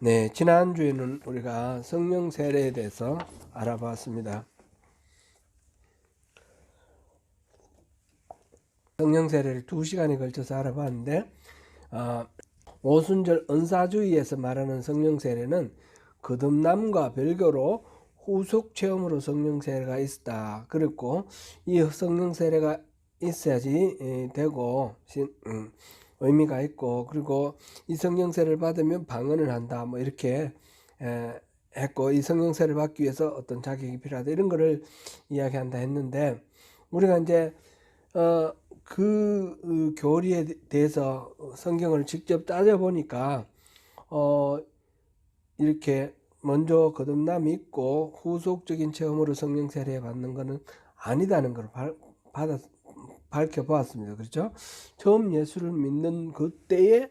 네, 지난주에는 우리가 성령 세례에 대해서 알아봤습니다. 성령 세례를 2시간에 걸쳐서 알아봤는데 오순절 은사주의에서 말하는 성령 세례는 거듭남과 별개로 후속 체험으로 성령 세례가 있다. 그리고 이 성령 세례가 있어야지 되고 의미가 있고, 그리고 이 성령 세례를 받으면 방언을 한다, 뭐 이렇게 했고, 이 성령 세례를 받기 위해서 어떤 자격이 필요하다, 이런 거를 이야기한다 했는데, 우리가 이제 그 교리에 대해서 성경을 직접 따져보니까 이렇게 먼저 거듭남이 있고 후속적인 체험으로 성령 세례 받는 것은 아니다는 걸 밝혀보았습니다. 그렇죠? 처음 예수를 믿는 그때에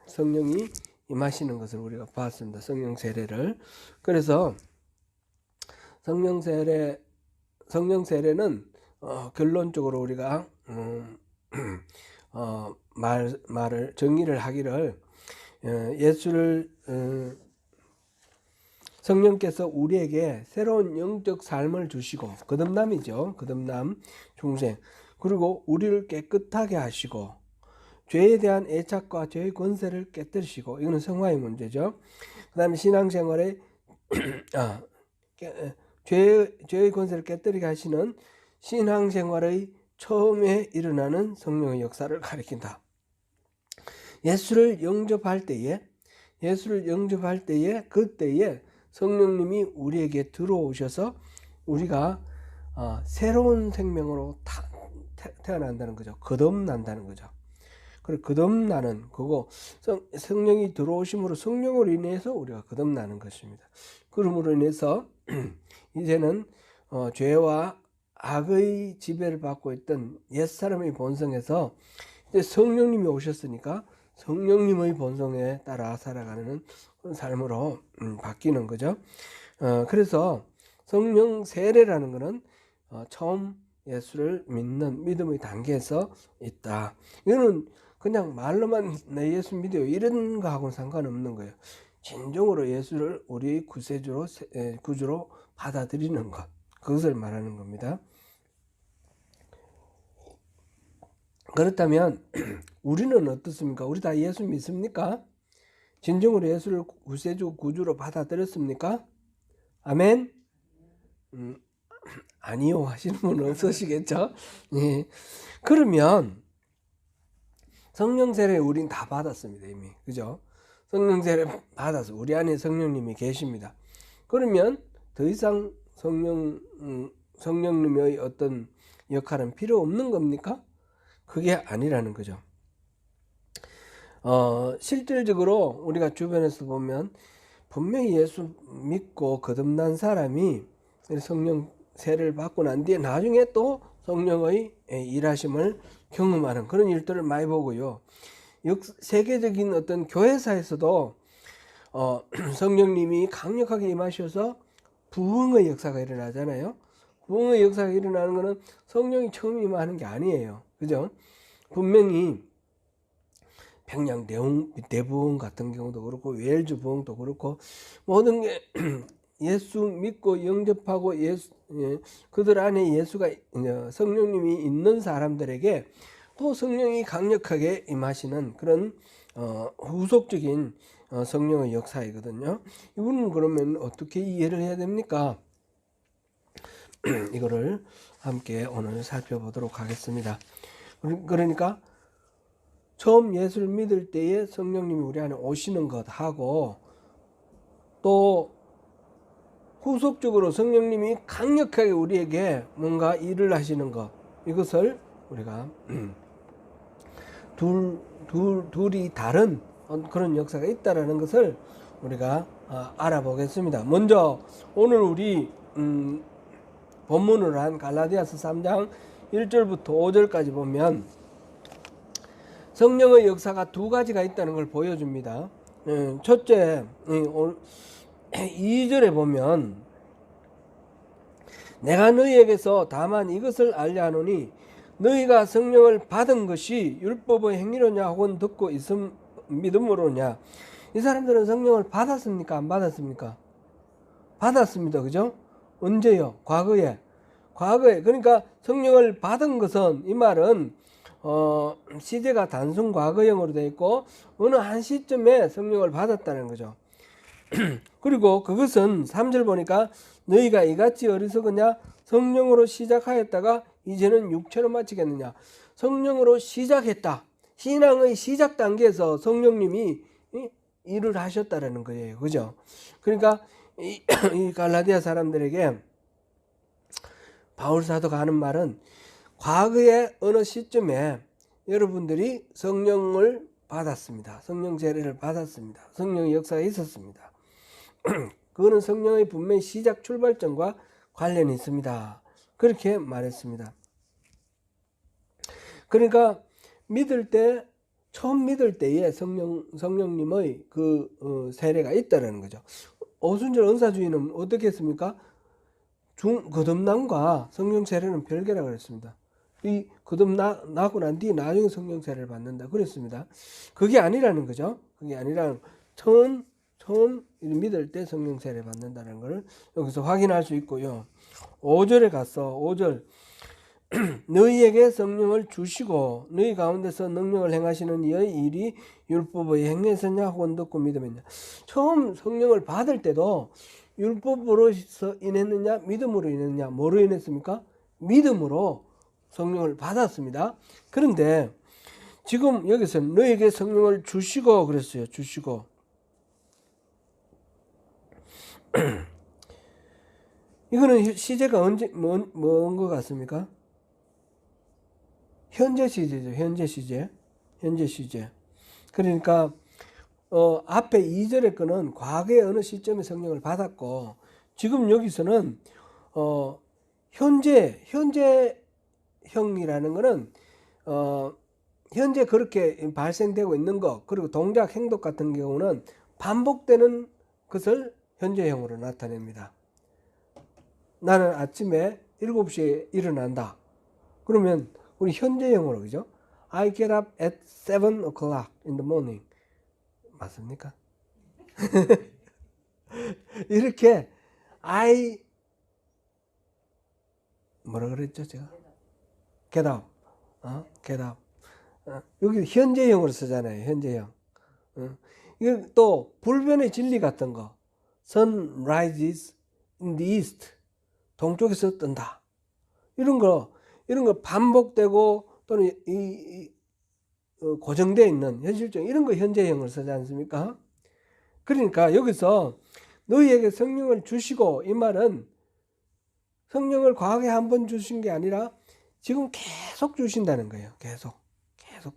성령이 임하시는 것을 우리가 봤습니다. 성령 세례를. 그래서 성령 세례는 결론적으로 우리가 말을 정의를 하기를, 예수를 성령께서 우리에게 새로운 영적 삶을 주시고, 거듭남이죠. 거듭남, 중생. 그리고 우리를 깨끗하게 하시고, 죄에 대한 애착과 죄의 권세를 깨뜨리시고, 이거는 성화의 문제죠. 그 다음에 신앙생활에 죄의 권세를 깨뜨리게 하시는 신앙생활의 처음에 일어나는 성령의 역사를 가리킨다. 예수를 영접할 때에 그때에 성령님이 우리에게 들어오셔서 우리가 새로운 생명으로 태어난다는 거죠. 거듭난다는 거죠. 그리고 거듭나는 그거, 성령이 들어오심으로 성령으로 인해서 우리가 거듭나는 것입니다. 그러므로 인해서 이제는 죄와 악의 지배를 받고 있던 옛사람의 본성에서 이제 성령님이 오셨으니까 성령님의 본성에 따라 살아가는 삶으로 바뀌는 거죠. 그래서 성령 세례라는 것은 처음 예수를 믿는 믿음의 단계에서 있다. 이거는 그냥 말로만 내 예수 믿어요, 이런 거하고는 상관없는 거예요. 진정으로 예수를 우리의 구주로 받아들이는 것, 그것을 말하는 겁니다. 그렇다면 우리는 어떻습니까? 우리 다 예수 믿습니까? 진정으로 예수를 구주로 받아들였습니까? 아멘? 아니요 하시는 분은 없으시겠죠? 예. 그러면 성령 세례 우린 다 받았습니다, 이미. 그죠? 성령 세례 받아서 우리 안에 성령님이 계십니다. 그러면 더 이상 성령님의 어떤 역할은 필요 없는 겁니까? 그게 아니라는 거죠. 실질적으로 우리가 주변에서 보면 분명히 예수 믿고 거듭난 사람이 성령 세례를 받고 난 뒤에 나중에 또 성령의 일하심을 경험하는 그런 일들을 많이 보고요. 세계적인 어떤 교회사에서도 성령님이 강력하게 임하셔서 부흥의 역사가 일어나잖아요. 부흥의 역사가 일어나는 것은 성령이 처음 임하는 게 아니에요. 그죠? 분명히 평양 대부흥 같은 경우도 그렇고, 웨일즈 부흥도 그렇고, 모든 게 예수 믿고 영접하고 그들 안에 예수가, 성령님이 있는 사람들에게 또 성령이 강력하게 임하시는 그런 후속적인 성령의 역사이거든요. 이거는 그러면 어떻게 이해를 해야 됩니까? 이거를 함께 오늘 살펴보도록 하겠습니다. 그러니까 처음 예수를 믿을 때에 성령님이 우리 안에 오시는 것하고, 또 후속적으로 성령님이 강력하게 우리에게 뭔가 일을 하시는 것, 이것을 우리가 둘이 다른 그런 역사가 있다라는 것을 우리가 알아보겠습니다. 먼저 오늘 우리 본문으로 한 갈라디아서 3장 1절부터 5절까지 보면 성령의 역사가 두 가지가 있다는 걸 보여줍니다. 첫째, 2절에 보면 내가 너희에게서 다만 이것을 알려 하노니 너희가 성령을 받은 것이 율법의 행위로냐 혹은 듣고 믿음으로냐. 이 사람들은 성령을 받았습니까? 안 받았습니까? 받았습니다. 그죠? 언제요? 과거에. 그러니까 성령을 받은 것은, 이 말은 시제가 단순 과거형으로 되어 있고 어느 한 시점에 성령을 받았다는 거죠. 그리고 그것은 3절 보니까 너희가 이같이 어리석으냐? 성령으로 시작하였다가 이제는 육체로 마치겠느냐? 성령으로 시작했다. 신앙의 시작 단계에서 성령님이 일을 하셨다라는 거예요. 그죠? 그러니까 이 갈라디아 사람들에게 바울 사도가 하는 말은 과거의 어느 시점에 여러분들이 성령을 받았습니다. 성령 세례를 받았습니다. 성령의 역사가 있었습니다. 그거는 성령의 분명히 시작 출발점과 관련이 있습니다. 그렇게 말했습니다. 그러니까 처음 믿을 때에 성령님의 그 세례가 있다는 거죠. 오순절 은사주의는 어떻게 했습니까? 거듭남과 성령 세례는 별개라고 그랬습니다. 이 거듭나고 난 뒤에 나중에 성령 세례를 받는다 그랬습니다. 그게 아니라는 거죠. 그게 아니라 처음 믿을 때 성령 세례 받는다는 걸 여기서 확인할 수 있고요. 5절에 가서 5절 너희에게 성령을 주시고 너희 가운데서 능력을 행하시는 이의 일이 율법의 행위에서냐 혹은 듣고 믿음이냐. 처음 성령을 받을 때도 율법으로서 인했느냐 믿음으로 인했느냐. 뭐로 인했습니까? 믿음으로 성령을 받았습니다. 그런데 지금 여기서 너희에게 성령을 주시고 그랬어요. 주시고 이거는 시제가 언제 뭔 것 같습니까? 현재 시제죠. 현재 시제. 그러니까 앞에 2절의 거는 과거의 어느 시점에 성령을 받았고 지금 여기서는 현재형이라는 거는 현재 그렇게 발생되고 있는 것, 그리고 동작, 행동 같은 경우는 반복되는 것을 현재형으로 나타냅니다. 나는 아침에 7시에 일어난다. 그러면 우리 현재형으로, 그죠? I get up at 7 o'clock in the morning. 맞습니까? 이렇게 뭐라 그랬죠 제가? get up. get up. 여기 현재형으로 쓰잖아요. 현재형. 이거 또 불변의 진리 같은 거. Sun rises in the east. 동쪽에서 뜬다. 이런 거 반복되고 또는 고정되어 있는 현실적 이런 거 현재형을 쓰지 않습니까? 그러니까 여기서 너희에게 성령을 주시고 이 말은 성령을 과거에 한 번 주신 게 아니라 지금 계속 주신다는 거예요. 계속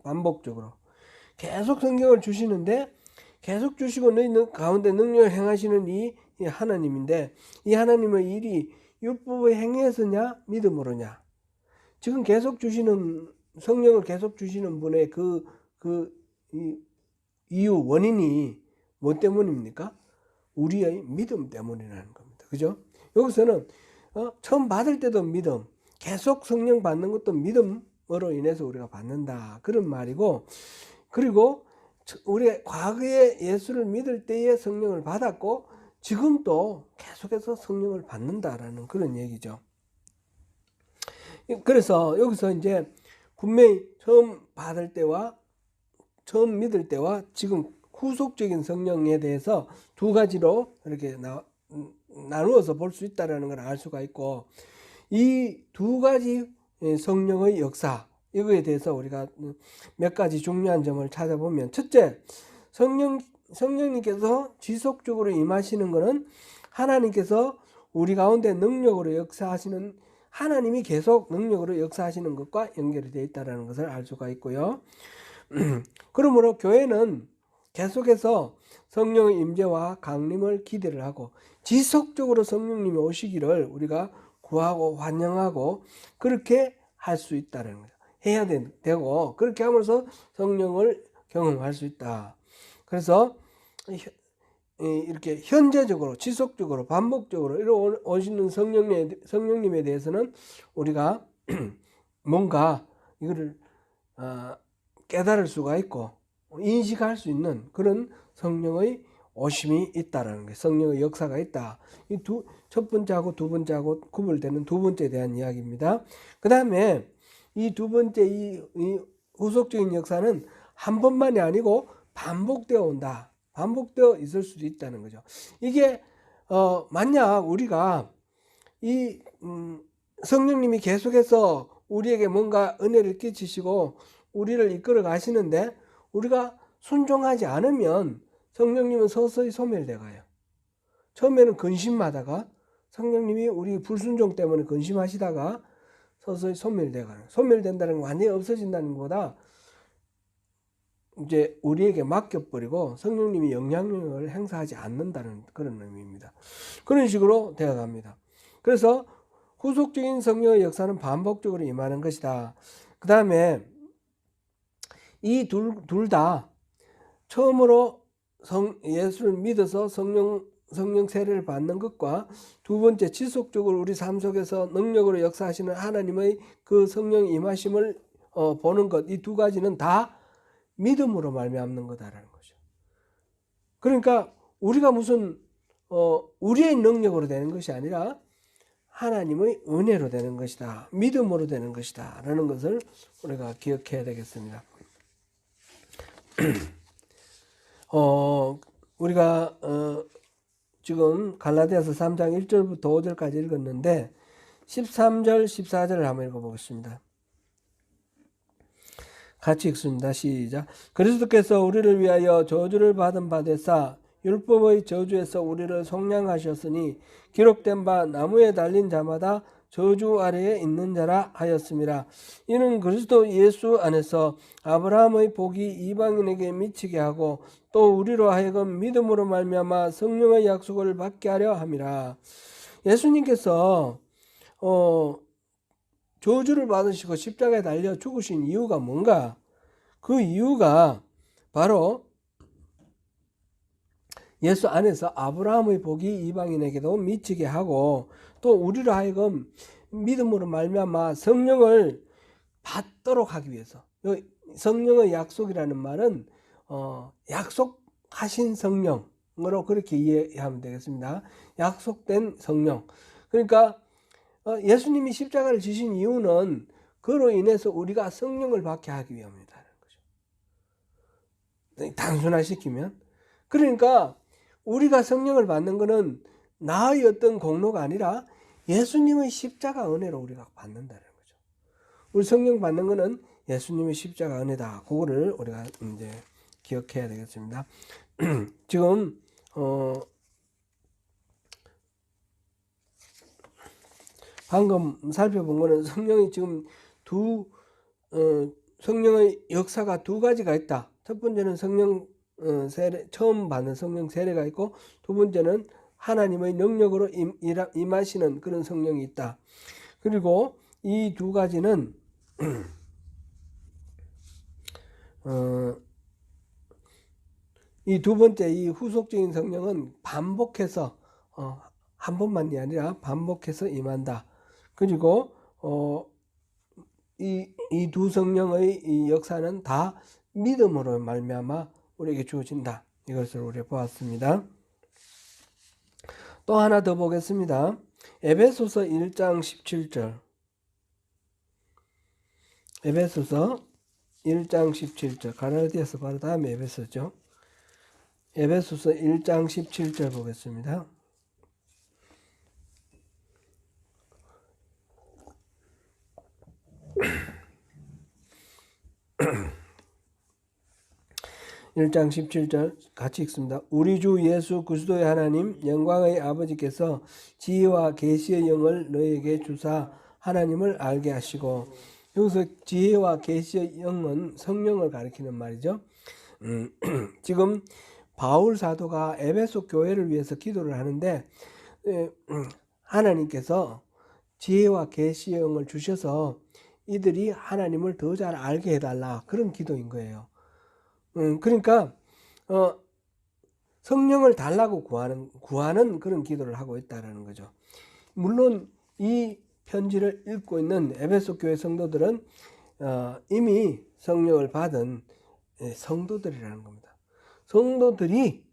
반복적으로 계속 성령을 주시는데 계속 주시고 너희 가운데 능력을 행하시는 이 하나님인데 이 하나님의 일이 율법의 행위에서냐 믿음으로냐. 지금 계속 주시는 성령을 계속 주시는 분의 이 이유 원인이 뭐 때문입니까? 우리의 믿음 때문이라는 겁니다. 그죠? 여기서는 처음 받을 때도 믿음, 계속 성령 받는 것도 믿음으로 인해서 우리가 받는다 그런 말이고, 그리고 우리 과거에 예수를 믿을 때에 성령을 받았고 지금 또 계속해서 성령을 받는다라는 그런 얘기죠. 그래서 여기서 이제 분명히 처음 받을 때와 처음 믿을 때와 지금 후속적인 성령에 대해서 두 가지로 이렇게 나누어서 볼 수 있다는 걸 알 수가 있고, 이 두 가지 성령의 역사 이거에 대해서 우리가 몇 가지 중요한 점을 찾아보면, 첫째, 성령님께서 지속적으로 임하시는 것은 하나님께서 우리 가운데 능력으로 역사하시는, 하나님이 계속 능력으로 역사하시는 것과 연결이 되어 있다는 것을 알 수가 있고요. 그러므로 교회는 계속해서 성령의 임재와 강림을 기대를 하고 지속적으로 성령님이 오시기를 우리가 구하고 환영하고 그렇게 할 수 있다는 거예요. 해야 되고 그렇게 함으로써 성령을 경험할 수 있다. 그래서 이렇게 현재적으로 지속적으로 반복적으로 오시는 성령님에 대해서는 우리가 뭔가 이거를 깨달을 수가 있고 인식할 수 있는 그런 성령의 오심이 있다라는 거예요. 성령의 역사가 있다. 첫 번째하고 두 번째하고 구별되는 두 번째에 대한 이야기입니다. 그 다음에 이 두 번째 이 후속적인 역사는 한 번만이 아니고 반복되어 온다. 반복되어 있을 수도 있다는 거죠. 이게 만약 우리가 이 성령님이 계속해서 우리에게 뭔가 은혜를 끼치시고 우리를 이끌어 가시는데 우리가 순종하지 않으면 성령님은 서서히 소멸돼 가요. 처음에는 근심하다가 성령님이 우리 불순종 때문에 근심하시다가 서서히 소멸돼 가는. 소멸된다는 건 완전히 없어진다는 것보다 이제 우리에게 맡겨버리고 성령님이 영향력을 행사하지 않는다는 그런 의미입니다. 그런 식으로 되어갑니다. 그래서 후속적인 성령의 역사는 반복적으로 임하는 것이다. 그 다음에 이 둘 다 처음으로 예수를 믿어서 성령 세례를 받는 것과 두 번째 지속적으로 우리 삶 속에서 능력으로 역사하시는 하나님의 그 성령 임하심을 보는 것, 이 두 가지는 다 믿음으로 말미암는 거다라는 거죠. 그러니까 우리가 무슨 우리의 능력으로 되는 것이 아니라 하나님의 은혜로 되는 것이다. 믿음으로 되는 것이다. 라는 것을 우리가 기억해야 되겠습니다. 우리가 지금 갈라디아서 3장 1절부터 5절까지 읽었는데 13절, 14절을 한번 읽어보겠습니다. 같이 읽습니다. 시작. 그리스도께서 우리를 위하여 저주를 받은 바 되사 율법의 저주에서 우리를 속량하셨으니 기록된 바 나무에 달린 자마다 저주 아래에 있는 자라 하였음이라. 이는 그리스도 예수 안에서 아브라함의 복이 이방인에게 미치게 하고 또 우리로 하여금 믿음으로 말미암아 성령의 약속을 받게 하려 함이라. 예수님께서 저주를 받으시고 십자가에 달려 죽으신 이유가 뭔가? 그 이유가 바로 예수 안에서 아브라함의 복이 이방인에게도 미치게 하고 또 우리로 하여금 믿음으로 말미암아 성령을 받도록 하기 위해서. 성령의 약속이라는 말은 약속하신 성령으로 그렇게 이해하면 되겠습니다. 약속된 성령. 그러니까 예수님이 십자가를 지신 이유는 그로 인해서 우리가 성령을 받게 하기 위함이라는 거죠. 단순화시키면. 그러니까 우리가 성령을 받는 것은 나의 어떤 공로가 아니라 예수님의 십자가 은혜로 우리가 받는다는 거죠. 우리 성령 받는 것은 예수님의 십자가 은혜다. 그거를 우리가 이제 기억해야 되겠습니다. 지금 방금 살펴본 거는 성령이 지금 성령의 역사가 두 가지가 있다. 첫 번째는 성령 세례, 처음 받는 성령 세례가 있고 두 번째는 하나님의 능력으로 임하시는 그런 성령이 있다. 그리고 이 두 가지는 이 두 번째 이 후속적인 성령은 반복해서 한 번만이 아니라 반복해서 임한다. 그리고 이 두 성령의 이 역사는 다 믿음으로 말미암아 우리에게 주어진다. 이것을 우리 보았습니다. 또 하나 더 보겠습니다. 에베소서 1장 17절. 에베소서 1장 17절. 갈라디아서 바로 다음에 에베소죠. 에베소서 1장 17절 보겠습니다. (1장 17절) 같이 읽습니다. 우리 주 예수 그리스도의 하나님 영광의 아버지께서 지혜와 계시의 영을 너희에게 주사 하나님을 알게 하시고, 여기서 지혜와 계시의 영은 성령을 가리키는 말이죠. 지금 바울 사도가 에베소 교회를 위해서 기도를 하는데 하나님께서 지혜와 계시의 영을 주셔서 이들이 하나님을 더 잘 알게 해달라, 그런 기도인 거예요. 그러니까 성령을 달라고 구하는 그런 기도를 하고 있다는 거죠. 물론 이 편지를 읽고 있는 에베소 교회 성도들은 이미 성령을 받은 성도들이라는 겁니다. 성도들이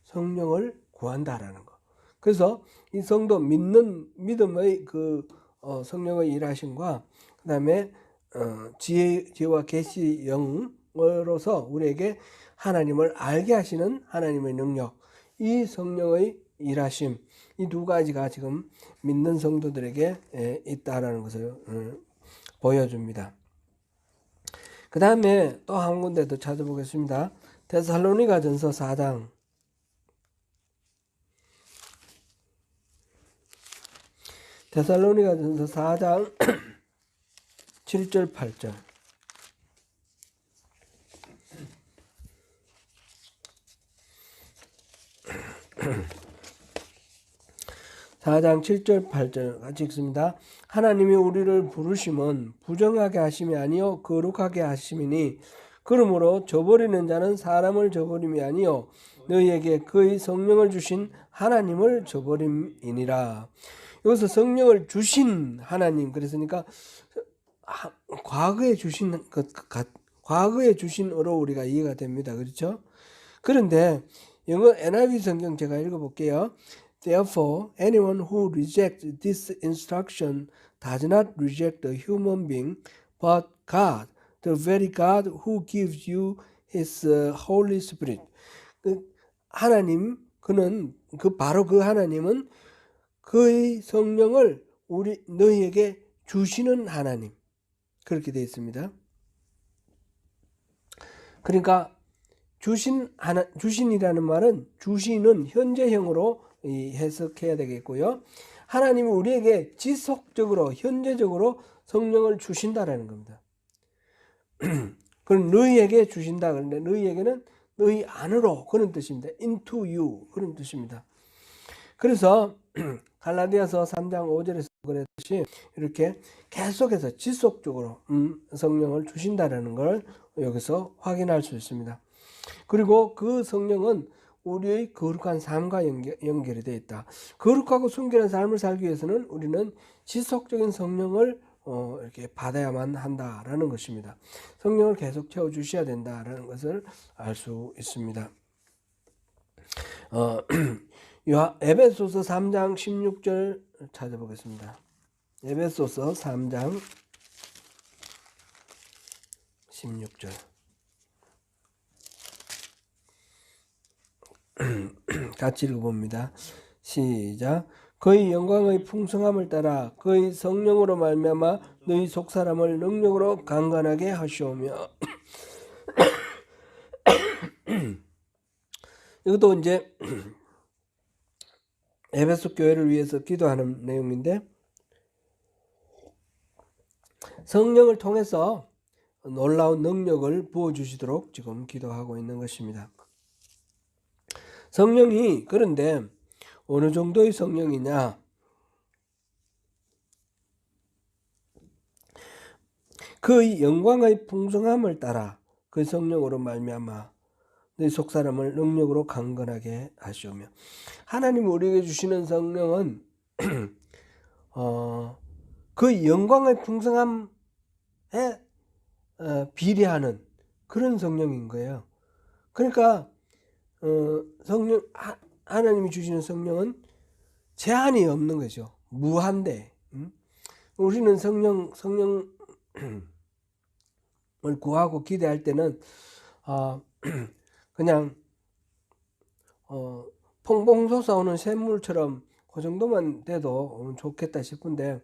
성령을 구한다라는 거. 그래서 이 성도 믿음의 성령의 일하심과 그다음에 지혜와 계시 영으로서 우리에게 하나님을 알게 하시는 하나님의 능력, 이 성령의 일하심, 이 두 가지가 지금 믿는 성도들에게 있다라는 것을 보여줍니다. 그 다음에 또 한 군데 더 찾아보겠습니다. 데살로니가전서 4장. 데살로니가전서 4장 7절 8절. 4장 7절 8절 같이 읽습니다. 하나님이 우리를 부르심은 부정하게 하심이 아니요 거룩하게 하심이니 그러므로 저버리는 자는 사람을 저버림이 아니요 너희에게 그의 성령을 주신 하나님을 저버림이니라. 여기서 성령을 주신 하나님, 그랬으니까 과거에 주신 과거에 주신으로 우리가 이해가 됩니다. 그렇죠? 그런데 영어 NIV 성경 제가 읽어볼게요. Therefore, anyone who rejects this instruction does not reject a human being, but God, the very God who gives you His Holy Spirit. 하나님, 바로 그 하나님은 그의 성령을 너희에게 주시는 하나님. 그렇게 되어 있습니다. 그러니까 주신이라는 말은 주시는 현재형으로 해석해야 되겠고요. 하나님이 우리에게 지속적으로 현재적으로 성령을 주신다라는 겁니다. 그럼 너희에게 주신다. 그런데 너희에게는 너희 안으로 그런 뜻입니다. into you 그런 뜻입니다. 그래서 갈라디아서 3장 5절에서 그랬듯이 이렇게 계속해서 지속적으로 성령을 주신다라는 걸 여기서 확인할 수 있습니다. 그리고 그 성령은 우리의 거룩한 삶과 연결이 되어 있다. 거룩하고 순결한 삶을 살기 위해서는 우리는 지속적인 성령을 이렇게 받아야만 한다라는 것입니다. 성령을 계속 채워주셔야 된다라는 것을 알 수 있습니다. 에베소서 3장 16절 찾아보겠습니다. 에베소서 3장 16절. 같이 읽어봅니다. 시작. 그의 영광의 풍성함을 따라 그의 성령으로 말미암아 너희 속사람을 능력으로 강건하게 하시오며. 이것도 이제 에베소 교회를 위해서 기도하는 내용인데, 성령을 통해서 놀라운 능력을 부어주시도록 지금 기도하고 있는 것입니다. 성령이 그런데 어느 정도의 성령이냐? 그의 영광의 풍성함을 따라 그 성령으로 말미암아 너희 속사람을 능력으로 강건하게 하시오며. 하나님이 우리에게 주시는 성령은 그 영광의 풍성함에 비례하는 그런 성령인 거예요. 그러니까 하나님이 주시는 성령은 제한이 없는 거죠. 무한대. 우리는 성령을 구하고 기대할 때는 그냥 퐁퐁 솟아오는 샘물처럼 그 정도만 돼도 좋겠다 싶은데,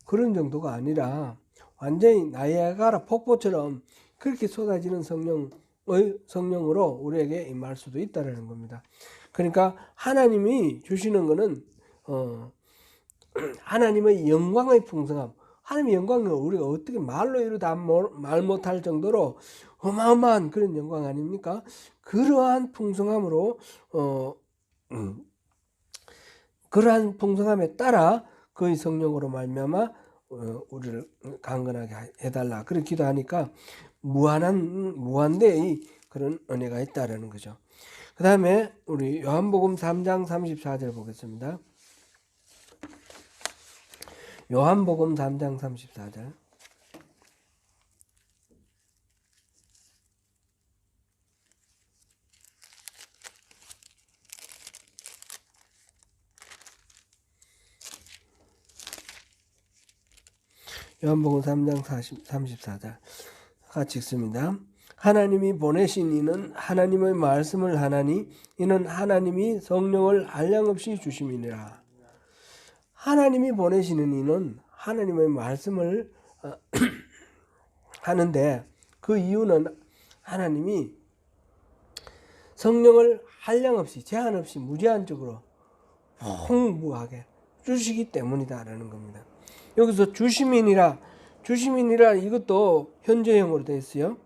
그런 정도가 아니라 완전히 나이아가라 폭포처럼 그렇게 쏟아지는 성령으로 우리에게 임할 수도 있다는 겁니다. 그러니까 하나님이 주시는 것은 하나님의 영광의 풍성함, 하나님의 영광은 우리가 어떻게 말로 이루다 말 못할 정도로 어마어마한 그런 영광 아닙니까? 그러한 풍성함으로 그러한 풍성함에 따라 그의 성령으로 말미암아 우리를 강건하게 해달라, 그렇게 기도하니까 무한대의 그런 은혜가 있다라는 거죠. 그 다음에 우리 요한복음 3장 34절 보겠습니다. 요한복음 3장 34절. 요한복음 3장 34절 같이 읽습니다. 하나님이 보내신 이는 하나님의 말씀을 하나니 이는 하나님이 성령을 한량없이 주심이니라. 하나님이 보내시는 이는 하나님의 말씀을 하는데 그 이유는 하나님이 성령을 한량없이 제한 없이 무제한적으로 풍부하게 주시기 때문이다라는 겁니다. 여기서 주시민이라 이것도 현재형으로 되어 있어요.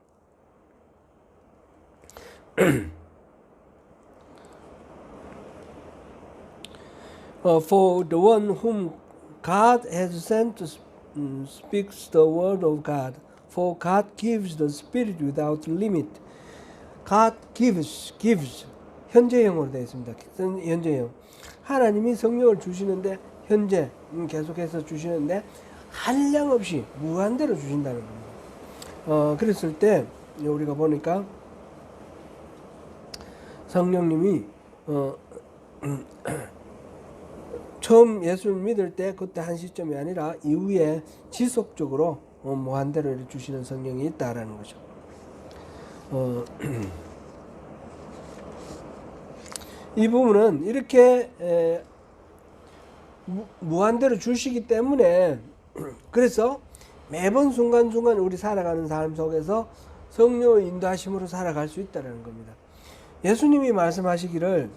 For the one whom God has sent speaks the word of God. For God gives the Spirit without limit. God gives 현재형으로 되어 있습니다. 현재형. 하나님이 성령을 주시는데 현재 계속해서 주시는데 한량 없이 무한대로 주신다는 겁니다. 그랬을 때 우리가 보니까 성령님이 처음 예수를 믿을 때 그때 한 시점이 아니라 이후에 지속적으로 무한대로 주시는 성령이 있다라는 거죠. 이 부분은 이렇게 무한대로 주시기 때문에 그래서 매번 순간순간 우리 살아가는 삶 속에서 성령의 인도하심으로 살아갈 수 있다는 겁니다. 예수님이 말씀하시기를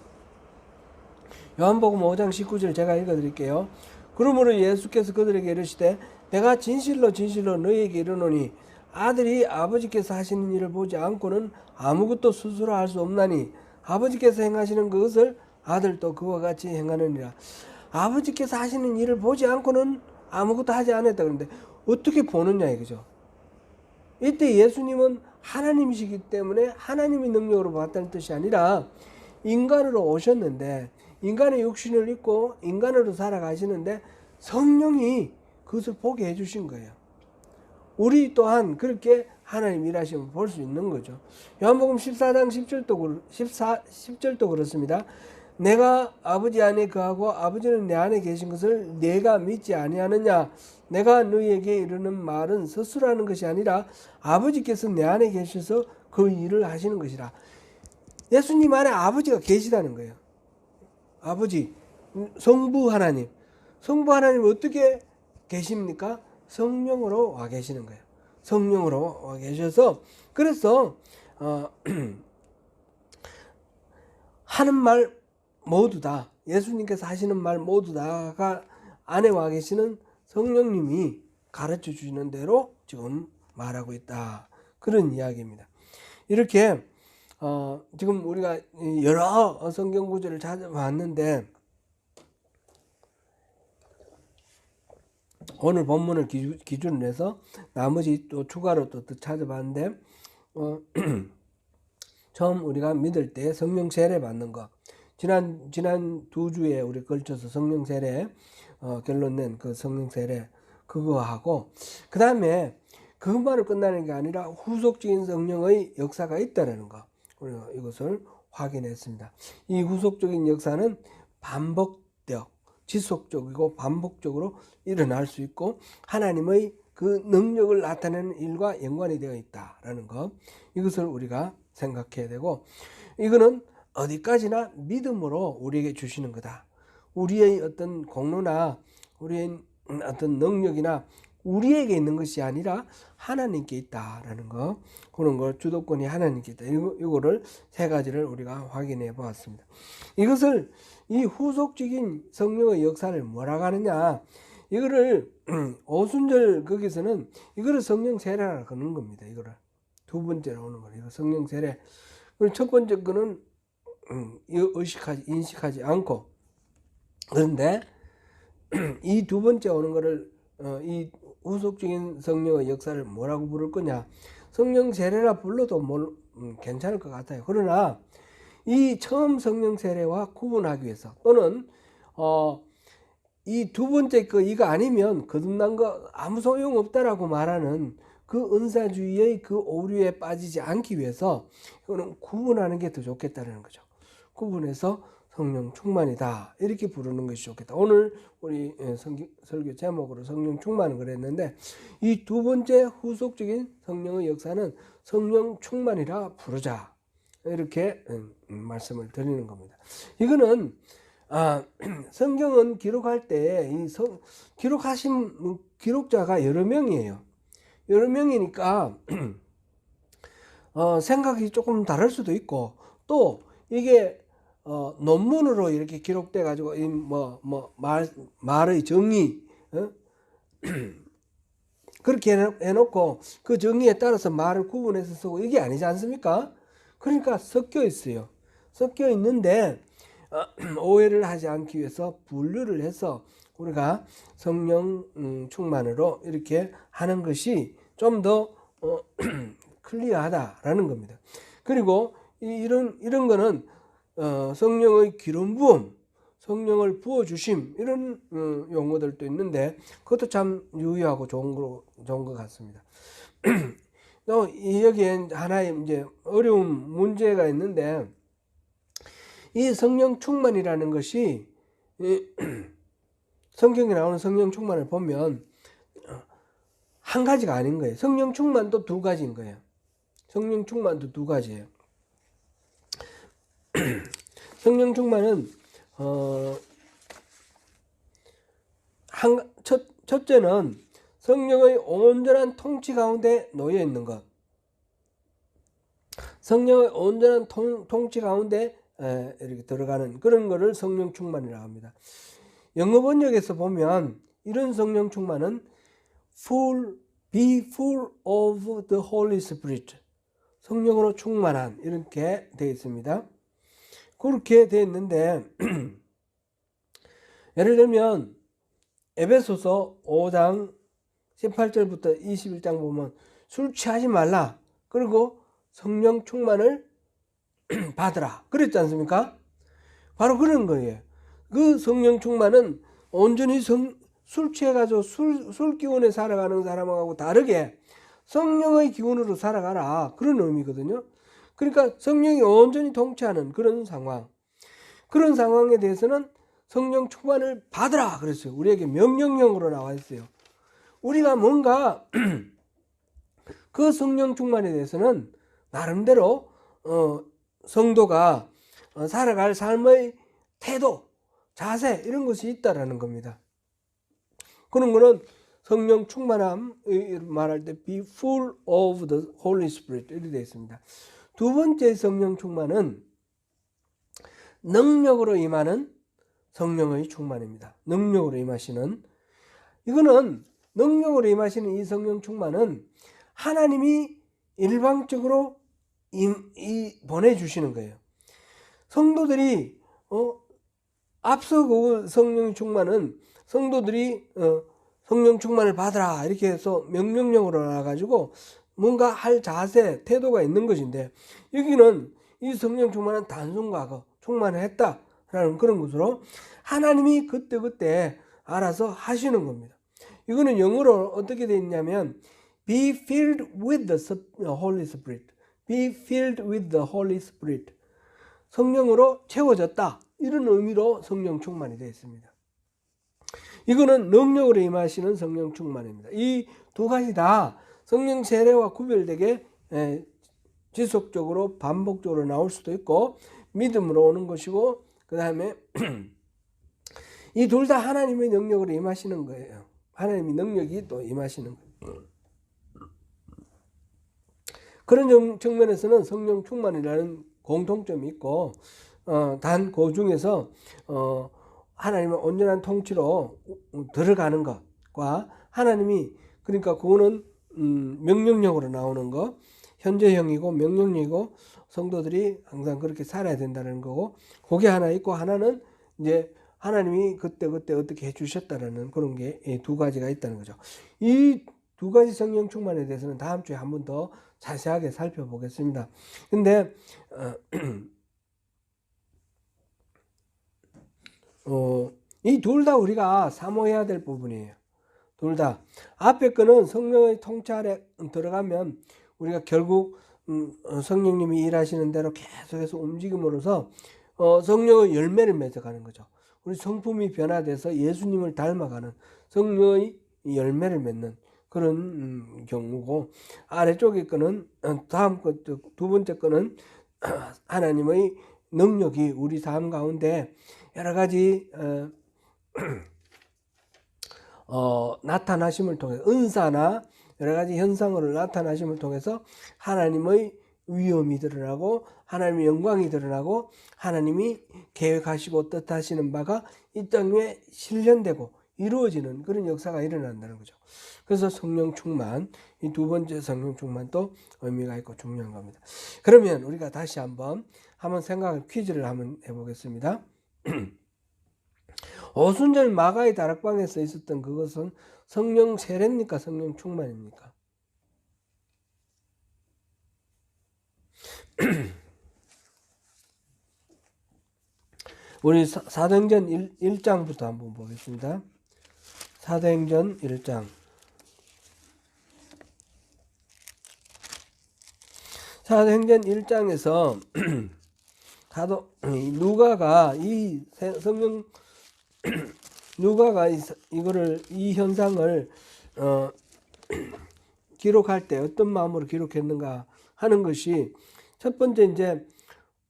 요한복음 5장 19절 제가 읽어드릴게요. 그러므로 예수께서 그들에게 이르시되 내가 진실로 너희에게 이르노니 아들이 아버지께서 하시는 일을 보지 않고는 아무것도 스스로 할 수 없나니 아버지께서 행하시는 그것을 아들도 그와 같이 행하느니라. 아버지께서 하시는 일을 보지 않고는 아무것도 하지 않았다. 그런데 어떻게 보느냐 이거죠. 이때 예수님은 하나님이시기 때문에 하나님의 능력으로 봤다는 뜻이 아니라 인간으로 오셨는데 인간의 육신을 입고 인간으로 살아가시는데 성령이 그것을 보게 해주신 거예요. 우리 또한 그렇게 하나님 일하심을 볼 수 있는 거죠. 요한복음 14장 10절도 그렇습니다. 내가 아버지 안에 거하고 아버지는 내 안에 계신 것을 내가 믿지 아니하느냐. 내가 너희에게 이르는 말은 스스로 하는 것이 아니라 아버지께서 내 안에 계셔서 그 일을 하시는 것이라. 예수님 안에 아버지가 계시다는 거예요. 아버지, 성부 하나님. 성부 하나님 어떻게 계십니까? 성령으로 와 계시는 거예요. 성령으로 와 계셔서 그래서 하는 말 모두 다 예수님께서 하시는 말 모두 다가 안에 와 계시는 성령님이 가르쳐 주시는 대로 지금 말하고 있다. 그런 이야기입니다. 이렇게 지금 우리가 여러 성경 구절을 찾아봤는데 오늘 본문을 기준으로 해서 나머지 또 추가로 또 찾아봤는데 처음 우리가 믿을 때 성령 세례 받는 거 지난 2주에 우리 걸쳐서 성령 세례 결론 낸 그 성령 세례 그거 하고 그 다음에 그것만으로 끝나는 게 아니라 후속적인 성령의 역사가 있다라는 거 우리가 이것을 확인했습니다. 이 후속적인 역사는 반복되어 지속적이고 반복적으로 일어날 수 있고 하나님의 그 능력을 나타내는 일과 연관이 되어 있다라는 것 이것을 우리가 생각해야 되고 이거는 어디까지나 믿음으로 우리에게 주시는 거다. 우리의 어떤 공로나 우리의 어떤 능력이나 우리에게 있는 것이 아니라 하나님께 있다라는 거 그런 걸 주도권이 하나님께 있다. 이거를 세 가지를 우리가 확인해 보았습니다. 이것을 이 후속적인 성령의 역사를 뭐라고 하느냐 이거를 오순절 거기서는 이거를 성령 세례라고 하는 겁니다. 이거를 두 번째로 오는 거예요. 이거 성령 세례. 그리고 첫 번째 거는 인식하지 않고 그런데 이 두 번째 오는 거를 이 후속적인 성령의 역사를 뭐라고 부를 거냐 성령 세례라 불러도 괜찮을 것 같아요. 그러나 이 처음 성령 세례와 구분하기 위해서 또는 이 두 번째 이거 아니면 거듭난 거 아무 소용 없다라고 말하는 그 은사주의의 그 오류에 빠지지 않기 위해서 이거는 구분하는 게 더 좋겠다는 거죠. 구분해서 성령 충만이다. 이렇게 부르는 것이 좋겠다. 오늘 우리 설교 제목으로 성령 충만을 그랬는데 이 두 번째 후속적인 성령의 역사는 성령 충만이라 부르자. 이렇게 말씀을 드리는 겁니다. 이거는 성경은 기록할 때 기록하신 기록자가 여러 명이에요. 여러 명이니까 생각이 조금 다를 수도 있고 또 이게 논문으로 이렇게 기록돼 가지고 말의 정의 그렇게 해놓고 그 정의에 따라서 말을 구분해서 쓰고 이게 아니지 않습니까? 그러니까 섞여 있어요. 섞여 있는데 오해를 하지 않기 위해서 분류를 해서 우리가 성령 충만으로 이렇게 하는 것이 좀 더 클리어하다라는 겁니다. 그리고 이런 거는 성령의 기름 부음, 성령을 부어 주심 이런 용어들도 있는데 그것도 참 유의하고 좋은 것 같습니다. 또 여기에 하나의 이제 어려운 문제가 있는데 이 성령 충만이라는 것이 성경에 나오는 성령 충만을 보면 한 가지가 아닌 거예요. 성령 충만도 두 가지인 거예요. 성령 충만도 두 가지예요. 성령 충만은 첫째는 성령의 온전한 통치 가운데 놓여 있는 것. 성령의 온전한 통치 가운데 이렇게 들어가는 그런 거를 성령 충만이라고 합니다. 영어 번역에서 보면 이런 성령 충만은 be full of the Holy Spirit. 성령으로 충만한 이렇게 되어 있습니다. 그렇게 되어 있는데 예를 들면 에베소서 5장 18절부터 21장 보면 술 취하지 말라. 그리고 성령 충만을 받으라. 그랬지 않습니까? 바로 그런 거예요. 그 성령 충만은 온전히 술 취해가지고 술 기운에 살아가는 사람하고 다르게 성령의 기운으로 살아가라. 그런 의미거든요. 그러니까 성령이 온전히 통치하는 그런 상황. 그런 상황에 대해서는 성령 충만을 받으라 그랬어요. 우리에게 명령형으로 나와 있어요. 우리가 뭔가 그 성령 충만에 대해서는 나름대로 성도가 살아갈 삶의 태도, 자세 이런 것이 있다라는 겁니다. 그런 거는 성령 충만함 말할 때 be full of the Holy Spirit 이렇게 되어 있습니다. 두 번째 성령 충만은 능력으로 임하는 성령의 충만입니다. 능력으로 임하시는 이거는 능력으로 임하시는 이 성령 충만은 하나님이 일방적으로 보내주시는 거예요. 성도들이 앞서 그 성령 충만은 성도들이 성령 충만을 받으라 이렇게 해서 명령령으로 나와가지고 뭔가 할 자세, 태도가 있는 것인데 여기는 이 성령 충만은 단순 과거 충만을 했다라는 그런 것으로 하나님이 그때그때 알아서 하시는 겁니다. 이거는 영어로 어떻게 되어 있냐면 be filled with the Holy Spirit. be filled with the Holy Spirit. 성령으로 채워졌다. 이런 의미로 성령 충만이 되어 있습니다. 이거는 능력으로 임하시는 성령 충만입니다. 이 두 가지 다 성령 세례와 구별되게 지속적으로 반복적으로 나올 수도 있고 믿음으로 오는 것이고 그 다음에 이 둘 다 하나님의 능력으로 임하시는 거예요. 하나님의 능력이 또 임하시는 거예요. 그런 측면에서는 성령 충만이라는 공통점이 있고 단 그 중에서 하나님의 온전한 통치로 들어가는 것과 하나님이 그러니까 그거는 명령력으로 나오는 거 현재형이고 명령력이고 성도들이 항상 그렇게 살아야 된다는 거고 그게 하나 있고 하나는 이제 하나님이 그때 어떻게 해주셨다라는 그런 게 두 가지가 있다는 거죠. 이 두 가지 성령 충만에 대해서는 다음 주에 한 번 더 자세하게 살펴보겠습니다. 근데 이 둘 다 우리가 사모해야 될 부분이에요. 둘 다. 앞에 거는 성령의 통치 아래 들어가면 우리가 결국 성령님이 일하시는 대로 계속해서 움직임으로써 성령의 열매를 맺어가는 거죠. 우리 성품이 변화돼서 예수님을 닮아가는 성령의 열매를 맺는 그런 경우고, 아래쪽에 거는 다음 것, 두 번째 거는 하나님의 능력이 우리 삶 가운데 여러 가지 나타나심을 통해 은사나 여러 가지 현상으로 나타나심을 통해서 하나님의 위엄이 드러나고 하나님의 영광이 드러나고 하나님이 계획하시고 뜻하시는 바가 이 땅에 실현되고 이루어지는 그런 역사가 일어난다는 거죠. 그래서 성령 충만, 이 두 번째 성령 충만도 의미가 있고 중요한 겁니다. 그러면 우리가 다시 한번 생각을 퀴즈를 한번 해보겠습니다. 오순절 마가의 다락방에서 있었던 그것은 성령 세례입니까? 성령 충만입니까? 우리 사도행전 1장부터 한번 보겠습니다. 사도행전 1장. 사도행전 1장에서 누가가 이 성령 누가가 이 현상을 기록할 때 어떤 마음으로 기록했는가 하는 것이, 첫 번째 이제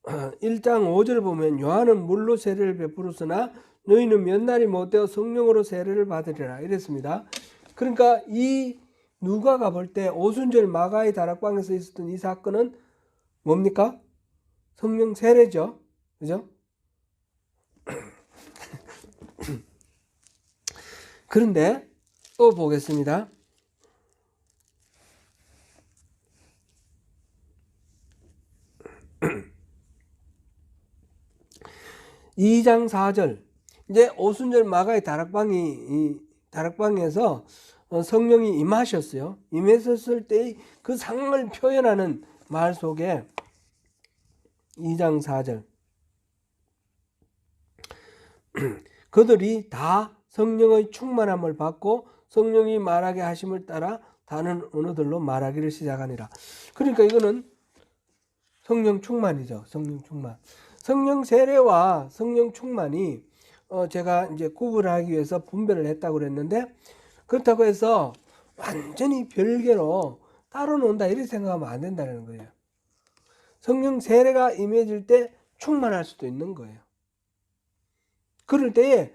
1장 5절 보면 요한은 물로 세례를 베풀었으나 너희는 몇 날이 못되어 성령으로 세례를 받으리라 이랬습니다. 그러니까 이 누가가 볼 때 오순절 마가의 다락방에서 있었던 이 사건은 뭡니까? 성령 세례죠. 그죠? 그런데 또 보겠습니다. 2장 4절. 이제 오순절 마가의 다락방에서 성령이 임하셨어요. 임했을 때의 그 상황을 표현하는 말 속에 2장 4절. 그들이 다 성령의 충만함을 받고 성령이 말하게 하심을 따라 다른 언어들로 말하기를 시작하니라. 그러니까 이거는 성령 충만이죠. 성령 충만. 성령 세례와 성령 충만이 제가 이제 구분하기 위해서 분별을 했다고 그랬는데, 그렇다고 해서 완전히 별개로 따로 논다 이렇게 생각하면 안 된다는 거예요. 성령 세례가 임해질 때 충만할 수도 있는 거예요. 그럴 때에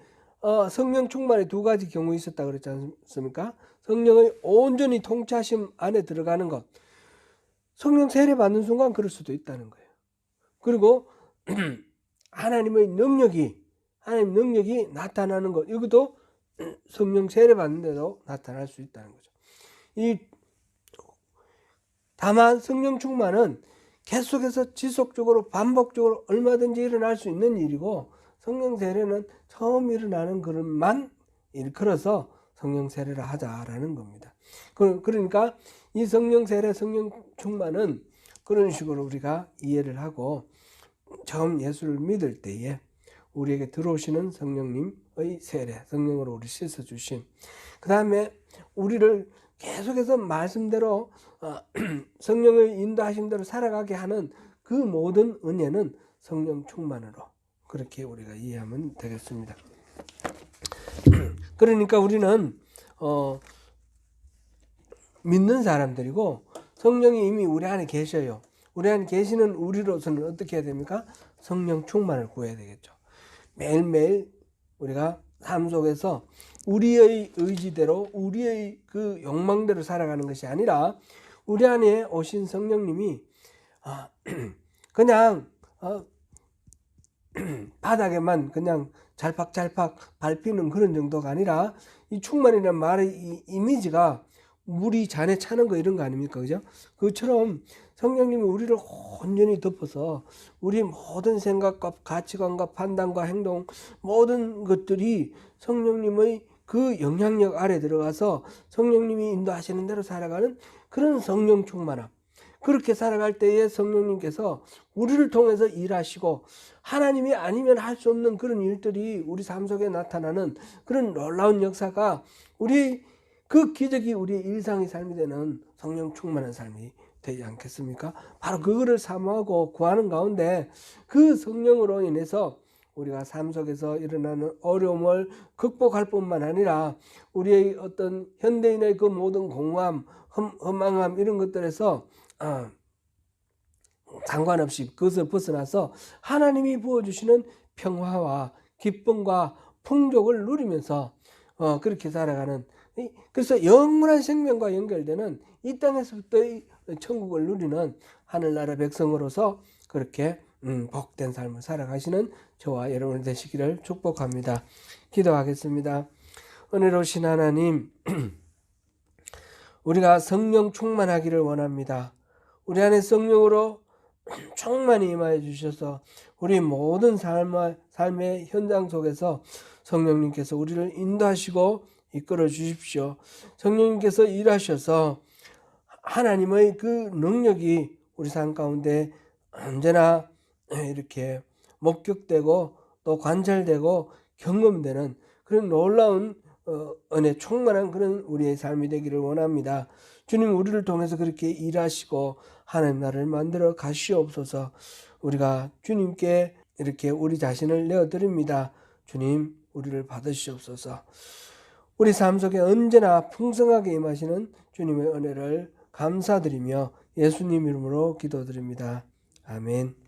성령 충만의 두 가지 경우 있었다고 그랬지 않습니까? 성령의 온전히 통치하심 안에 들어가는 것. 성령 세례 받는 순간 그럴 수도 있다는 거예요. 그리고 하나님의 능력이 나타나는 것. 이것도 성령 세례 받는데도 나타날 수 있다는 거죠. 다만 성령 충만은 계속해서 지속적으로 반복적으로 얼마든지 일어날 수 있는 일이고, 성령 세례는 처음 일어나는 그릇만 일컬어서 성령 세례를 하자라는 겁니다. 그러니까 이 성령 세례, 성령 충만은 그런 식으로 우리가 이해를 하고, 처음 예수를 믿을 때에 우리에게 들어오시는 성령님의 세례, 성령으로 우리 씻어주신, 그 다음에 우리를 계속해서 말씀대로 성령의 인도하심대로 살아가게 하는 그 모든 은혜는 성령 충만으로 그렇게 우리가 이해하면 되겠습니다. 그러니까 우리는 믿는 사람들이고 성령이 이미 우리 안에 계셔요. 우리 안에 계시는 우리로서는 어떻게 해야 됩니까? 성령 충만을 구해야 되겠죠. 매일매일 우리가 삶 속에서 우리의 의지대로 우리의 그 욕망대로 살아가는 것이 아니라 우리 안에 오신 성령님이 그냥 바닥에만 그냥 잘팍잘팍 밟히는 그런 정도가 아니라, 이 충만이라는 말의 이 이미지가 물이 잔에 차는 거 이런 거 아닙니까? 그죠? 그처럼 성령님이 우리를 온전히 덮어서 우리 모든 생각과 가치관과 판단과 행동, 모든 것들이 성령님의 그 영향력 아래 들어가서 성령님이 인도하시는 대로 살아가는 그런 성령 충만함. 그렇게 살아갈 때에 성령님께서 우리를 통해서 일하시고, 하나님이 아니면 할 수 없는 그런 일들이 우리 삶 속에 나타나는 그런 놀라운 역사가, 그 기적이 우리의 일상의 삶이 되는 성령 충만한 삶이 되지 않겠습니까? 바로 그거를 사모하고 구하는 가운데 그 성령으로 인해서 우리가 삶 속에서 일어나는 어려움을 극복할 뿐만 아니라 우리의 어떤 현대인의 그 모든 공허함, 허망함 이런 것들에서 상관없이 그것을 벗어나서 하나님이 부어주시는 평화와 기쁨과 풍족을 누리면서 그렇게 살아가는, 그래서 영원한 생명과 연결되는 이 땅에서부터의 천국을 누리는 하늘나라 백성으로서 그렇게 복된 삶을 살아가시는 저와 여러분 되시기를 축복합니다. 기도하겠습니다. 은혜로우신 하나님, 우리가 성령 충만하기를 원합니다. 우리 안에 성령으로 충만히 임하여 주셔서 우리 모든 삶의 현장 속에서 성령님께서 우리를 인도하시고 이끌어 주십시오. 성령님께서 일하셔서 하나님의 그 능력이 우리 삶 가운데 언제나 이렇게 목격되고 또 관찰되고 경험되는 그런 놀라운 은혜 충만한 그런 우리의 삶이 되기를 원합니다. 주님, 우리를 통해서 그렇게 일하시고 하나님 나라를 만들어 가시옵소서. 우리가 주님께 이렇게 우리 자신을 내어드립니다. 주님, 우리를 받으시옵소서. 우리 삶 속에 언제나 풍성하게 임하시는 주님의 은혜를 감사드리며 예수님 이름으로 기도드립니다. 아멘.